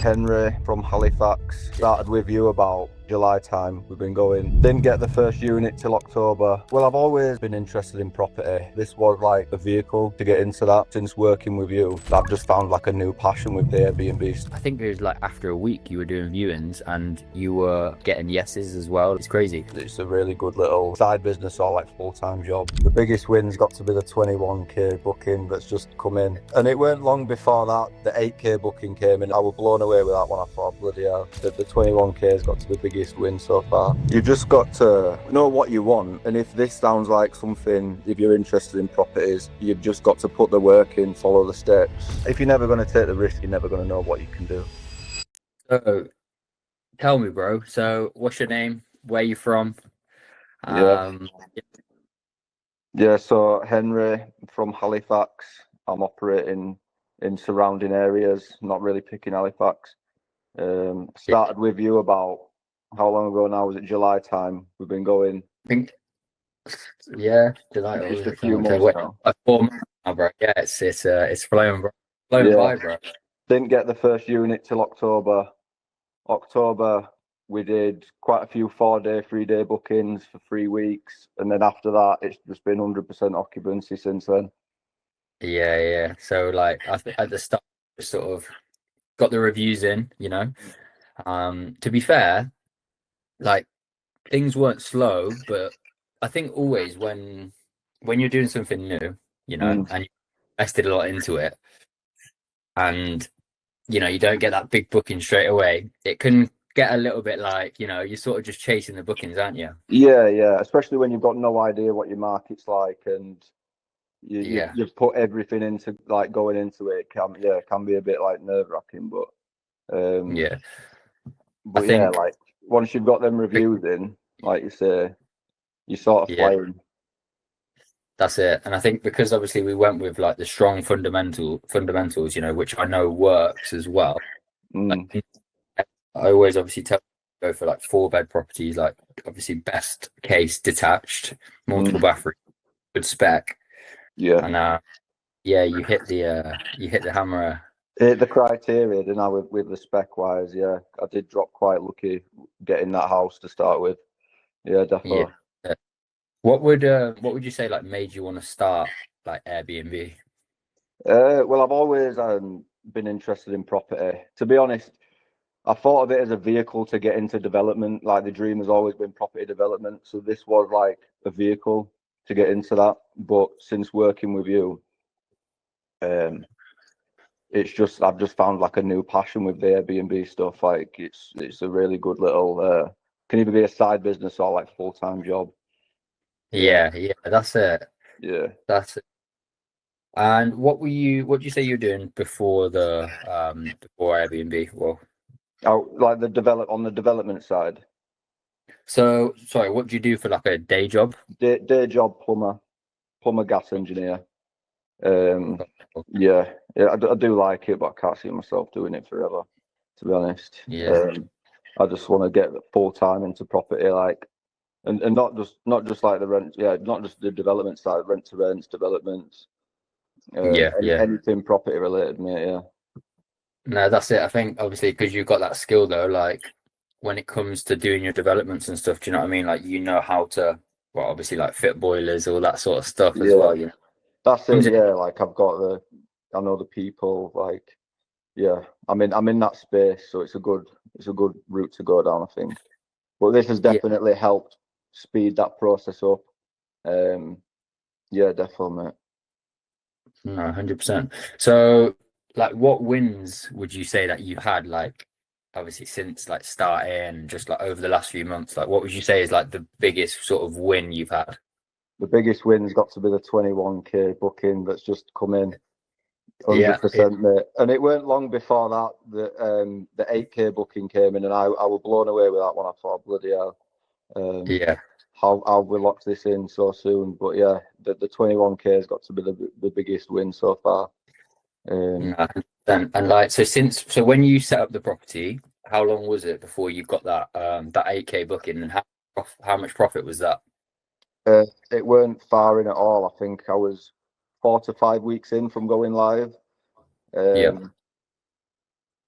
Henry from Halifax. Started with you about July time. We've been going. Didn't get the first unit till October. Well, I've always been interested in property. This was like a vehicle to get into that. Since working with you, I've just found like a new passion with the Airbnb. I think it was like after a week you were doing viewings and you were getting yeses as well. It's crazy. It's a really good little side business or like full-time job. The biggest win's got to be the 21k booking that's just come in. And it weren't long before that, the 8k booking came in. I was blown away with that one. I thought, bloody hell, the 21k has got to be the biggest win so far. You've just got to know what you want. And if this sounds like something, if you're interested in properties, you've just got to put the work in, follow the steps. If you're never going to take the risk, you're never going to know what you can do. So tell me, bro. So what's your name? Where you from? Yeah. So Henry from Halifax. I'm operating in surrounding areas, not really picking Halifax. Started with you about how long ago now? Was it July time? We've been going. I think, yeah, July. Just a few months now. Like 4 months now, bro. Yeah, it's flown, bro. Flown by, bro. Didn't get the first unit till October. We did quite a few 4-day, 3-day bookings for 3 weeks, and then after that, it's just been 100% occupancy since then. Yeah. So like at the start, sort of got the reviews in, you know. To be fair, like things weren't slow, but I think always when you're doing something new, you know, and you invested a lot into it, and you know you don't get that big booking straight away, it can get a little bit like, you know, you're sort of just chasing the bookings, aren't you? Yeah. Especially when you've got no idea what your market's like, and you've put everything into like going into it. It can be a bit like nerve-wracking, but I think like once you've got them reviews in, like you say, you sort of flying. That's it. And I think because obviously we went with like the strong fundamentals, you know, which I know works as well. Like, I always obviously tell people to go for like 4-bed properties, like obviously best case detached, multiple bathroom, good spec. Yeah. And you hit the hammer. Hit the criteria, didn't I, with the spec wise? Yeah, I did drop quite lucky getting that house to start with. Yeah, definitely. Yeah. What would you say like made you want to start like Airbnb? Well, I've always been interested in property. To be honest, I thought of it as a vehicle to get into development. Like the dream has always been property development, so this was like a vehicle to get into that. But since working with you, I've just found like a new passion with the Airbnb stuff. Like it's a really good little can either be a side business or like full-time job. Yeah, that's it. Yeah. That's it. And what did you say you were doing before before Airbnb? Well, Like on the development side. so sorry, what do you do for like a day job? Day job, plumber gas engineer. Yeah, I do like it, but I can't see myself doing it forever, to be honest. Yeah. I just want to get full time into property, like, and not just like the rent, not just the development side, rent to rents, developments, anything property related, mate. Yeah. No, that's it. I think obviously because you've got that skill though, like when it comes to doing your developments and stuff, do you know what I mean? Like you know how to, well, obviously like fit boilers, all that sort of stuff as well. You know, that's it. Yeah, like I know the people. Like, yeah, I'm in that space, so it's a good route to go down, I think. But this has definitely helped speed that process up. Yeah, definitely, mate. No, 100%. So, like, what wins would you say that you've had, like, obviously since like starting, just like over the last few months? Like, what would you say is like the biggest sort of win you've had? The biggest win's got to be the 21k booking that's just come in, 100%, mate. And it weren't long before that the 8k booking came in, and I was blown away with that one. I thought, bloody hell, how we locked this in so soon. But yeah, the 21k has got to be the biggest win so far. And like so when you set up the property, how long was it before you got that 8k booking, and how much profit was that? It weren't far in at all. I think I was 4 to 5 weeks in from going live.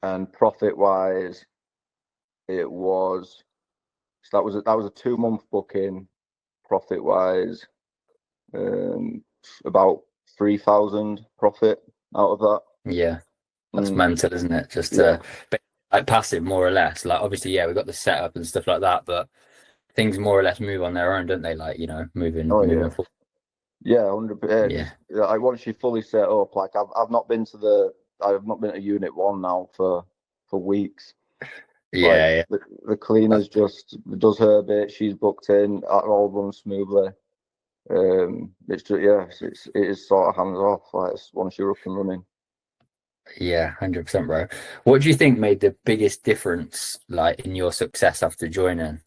and profit wise, it was so that was a 2 month booking. Profit wise, about 3,000 profit out of that. Yeah, that's mental, isn't it? Just Yeah. to like passive, more or less. Like obviously, yeah, we got the setup and stuff like that, but things more or less move on their own, don't they? Like, you know, Oh moving yeah. forward. Yeah, 100%. Yeah, Just like once you fully set up, like I've not been to unit one now for weeks. Like yeah, the cleaner's just does her bit. She's booked in. It all runs smoothly. It's just it is sort of hands off. Like once you're up and running. yeah, 100%, bro. What do you think made the biggest difference, like in your success after joining?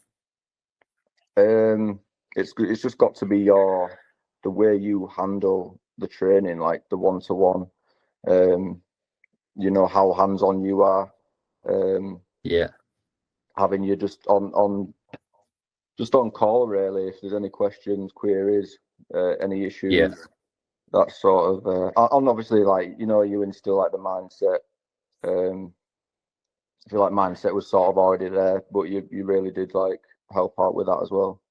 It's just got to be the way you handle the training, like the one-to-one. Um, you know how hands-on you are. Um, Yeah, having you just on call really. If there's any questions, queries, any yeah, issues, that sort of. And obviously, like you instill like the mindset. Um, I feel like mindset was sort of already there, but you really did like help out with that as well.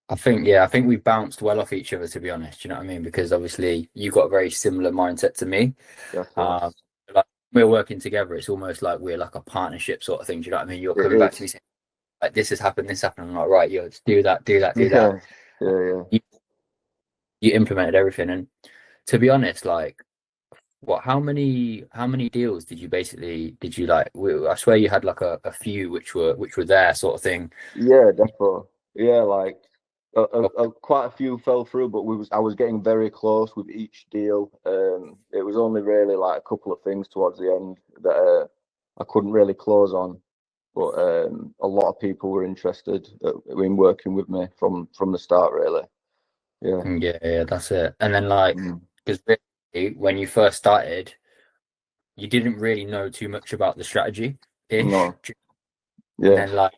I think we bounced well off each other, to be honest. You know what I mean? Because obviously you got a very similar mindset to me. Yeah, of Um, course. like we're working together. It's almost like we're like a partnership sort of thing. Do you know what I mean? You're It coming back to me is. saying like this has happened, this happened. I'm like, right, you do that, do that, do that. Yeah, yeah, yeah. You, you implemented everything, and to be honest, like what? How many deals did you like? I swear you had like a few which were there sort of thing. Yeah, definitely. Yeah, like quite a few fell through, but I was getting very close with each deal. It was only really like a couple of things towards the end that I couldn't really close on, but a lot of people were interested in working with me from the start, really. Yeah. Yeah, yeah, that's it. And then like Mm. because really, when you first started, you didn't really know too much about the strategy ish, No. and Yeah. then like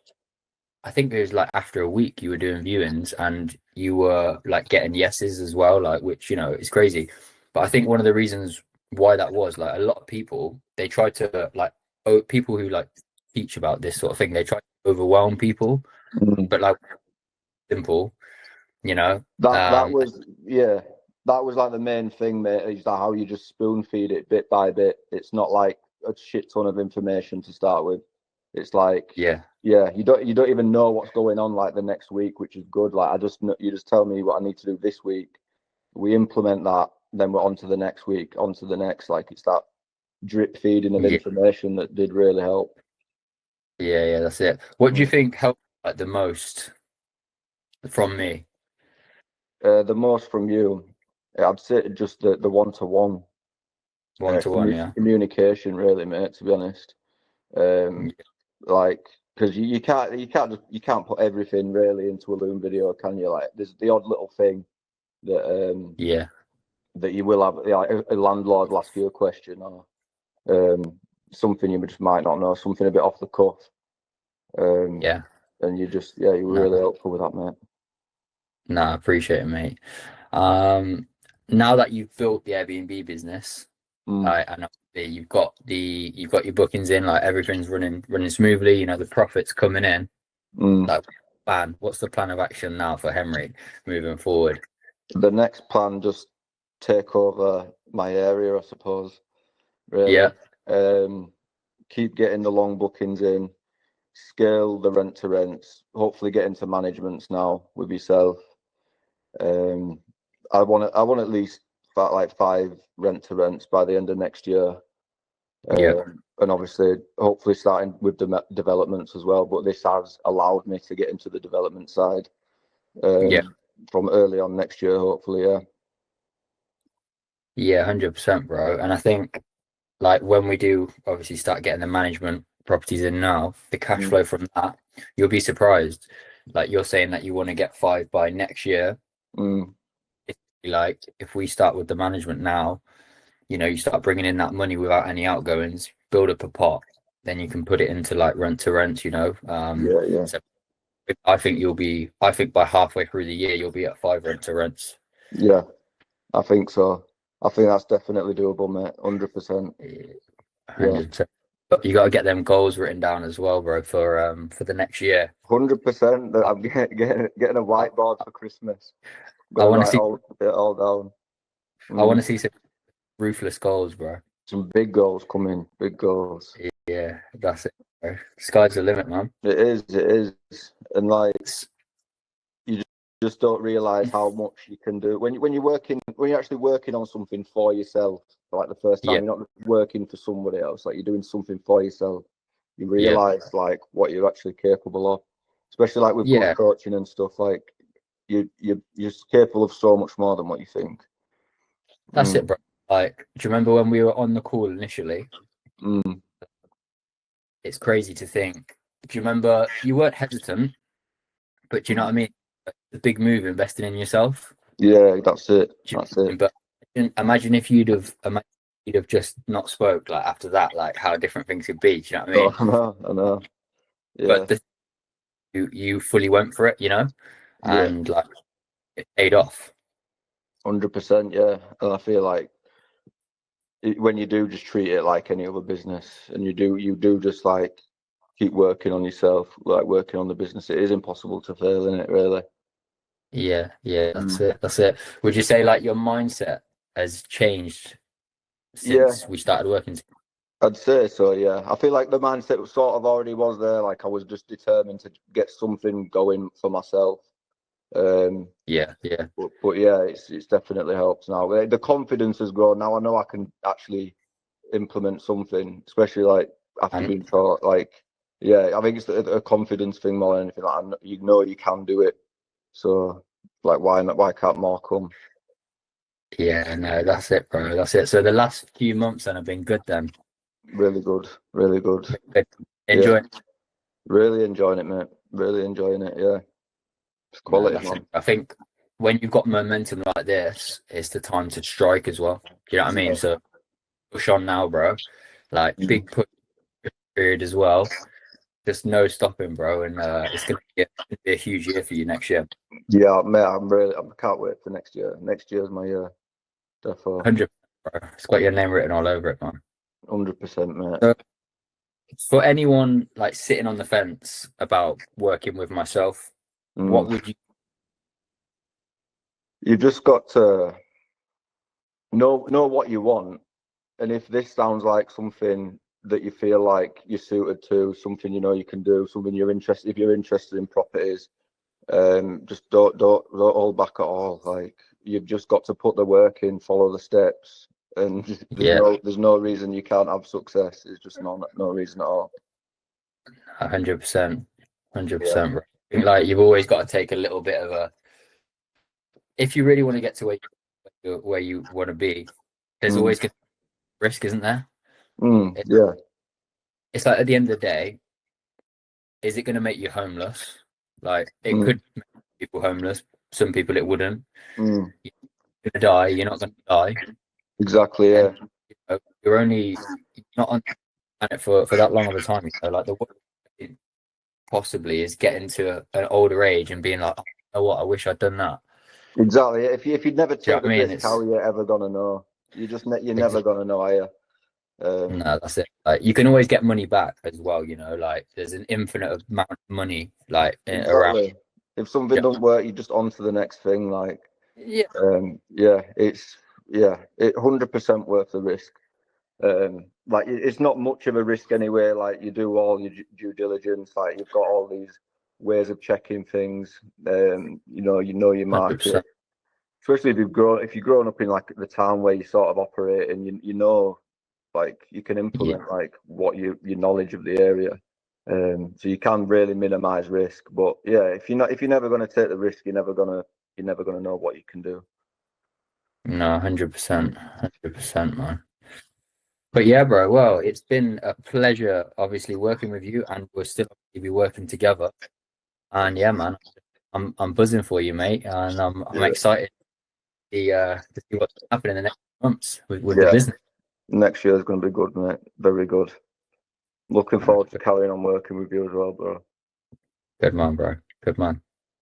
I think it was like after a week you were doing viewings and you were like getting yeses as well, like which you know is crazy. But I think one of the reasons why that was like a lot of people they try to like people who like teach about this sort of thing they try to overwhelm people, Mm. but like simple, you know. That was that was like the main thing, mate. Is that how you just spoon feed it bit by bit? It's not like a shit ton of information to start with. It's like Yeah, you don't even know what's going on like the next week, which is good. Like you just tell me what I need to do this week. We implement that, then we're on to the next week, on to the next. Like it's that drip feeding of yeah, information that did really help. yeah, that's it. What do you Mm. think helped like the most from me? The most from you, I'd say just the one-to-one One to one, yeah. communication, really, mate. To be honest. Um, like because you can't put everything really into a Loom video, can you? Like there's the odd little thing that Yeah, that you will have. Like a landlord will ask you a question or something you just might not know, something a bit off the cuff, um, yeah. and you were No, really helpful with that, mate. no, I appreciate it, mate. Um, Now that you've built the Airbnb business, Mm, and obviously you've got your bookings in, like everything's running smoothly. You know the profits coming in. mm. Like, plan. What's the plan of action now for Henry moving forward? The next plan, just take over my area, I suppose. Really, Yeah, keep getting the long bookings in, scale the rent to rents, hopefully get into managements now with yourself. Um, I want at least like 5 rent to rents by the end of next year. yeah, And obviously, hopefully starting with the developments as well. But this has allowed me to get into the development side yeah, from early on next year, hopefully. Yeah. yeah, 100%, bro. And I think like when we do obviously start getting the management properties in now, the cash Mm, flow from that, you'll be surprised. Like you're saying that you want to get 5 by next year. mm, Like if we start with the management now, you know, you start bringing in that money without any outgoings, build up a pot, then you can put it into like rent to rent, you know. yeah, yeah, So I think I think by halfway through the year, you'll be at 5 rent to rents. yeah. I think so. I think that's definitely doable, mate. 100%. Yeah. 100%. But you got to get them goals written down as well, bro, for the next year. 100%. I, I'm getting a I, whiteboard for Christmas. I'm I gonna want to write see it all down. I want to see some ruthless goals, bro. Some big goals coming. Big goals. Yeah, that's it, bro. Sky's the limit, man. It is. It is. And like you just don't realize how much you can do when you're actually working on something for yourself. Like the first time, Yeah, you're not working for somebody else. Like you're doing something for yourself. You yeah, realize like what you're actually capable of, especially like with good yeah. coaching and stuff. Like you're capable of so much more than what you think. That's it, bro. Like, do you remember when we were on the call initially? Mm. It's crazy to think. Do you remember you weren't hesitant, but do you know what I mean? The big move, investing in yourself. Yeah, that's it. Do you know That's what I it. mean? But imagine if you'd have just not spoke like after that, like how different things could be. Do you know what I Oh, mean? I know. I know. Yeah. But you fully went for it, you know, Yeah. and like it paid off. 100%. Yeah. And I feel like when you do just treat it like any other business, and you do just like keep working on yourself, like working on the business, it is impossible to fail in it, really. Yeah, yeah, that's Mm. it. That's it. Would you say like your mindset has changed Yeah, since we started working? I'd say so. Yeah, I feel like the mindset sort of already was there. Like I was just determined to get something going for myself. Um, Yeah, yeah, but yeah, it's definitely helped now. The confidence has grown. Now I know I can actually implement something, especially like after and being taught. Like, yeah, I think it's a confidence thing more than anything. Like, you know you can do it. So, like, why not? Why can't more come? yeah, no, that's it, bro. That's it. So the last few months then have been good then. Really good, really good. Good. Yeah, Enjoy. really enjoying it, mate. Really enjoying it. Yeah, it's No, quality, that's it. man. I think when you've got momentum like this, it's the time to strike as well. Do you know what I mean? Yeah. So push on now, bro. Like Mm. big push period as well. Just no stopping, bro. And it's gonna be a huge year for you next year. Yeah, mate. I can't wait for next year. Next year's my year. Therefore, 100, bro. It's got your name written all over it, man. 100%, mate. So for anyone like sitting on the fence about working with myself, Mm. what would you? You've just got to know what you want. And if this sounds like something that you feel like you're suited to, something you know you can do, something you're interested, if you're interested in properties, just don't hold back at all. Like you've just got to put the work in, follow the steps, and Yeah, there's no reason you can't have success. It's just no reason at all. 100%, Yeah. 100%. Like you've always got to take a little bit of a. If you really want to get to where you want to be, there's Mm, always going to be risk, isn't there? It, yeah. it's like at the end of the day, is it going to make you homeless? Like it Mm, could make people homeless. Some people it wouldn't. mm, You're going to die. You're not going to die, exactly. and Yeah. you're only not on it for that long of a time. You know, like the worst possibly is getting to an older age and being like, oh, you know what? I wish I'd done that. Exactly. If you'd never Do you know take what the I mean? risk, how It's are you ever gonna know? You're never exactly gonna know, are you? no, that's it. Like you can always get money back as well. You know, like there's an infinite amount of money like around. Exactly. If something don't work, you just on to the next thing. Like, Yeah, yeah, it 100% worth the risk. Like it's not much of a risk anyway. Like you do all your due diligence. Like you've got all these ways of checking things. You know your market. 100%. Especially if you've grown up in like the town where you sort of operate, and you know, like you can Yeah, implement like what your knowledge of the area. So you can really minimize risk. But yeah, if you're never going to take the risk, you're never gonna know what you can do. no, 100%, 100%, man. But yeah, bro. Well, it's been a pleasure, obviously, working with you, and we'll still be working together. And yeah, man, I'm buzzing for you, mate, and I'm Yeah, excited to see what's happening in the next months with the yeah. business. Next year is going to be good, mate. Very good. Looking Uh, forward to carrying on working with you as well, bro. Good man, bro. Good man.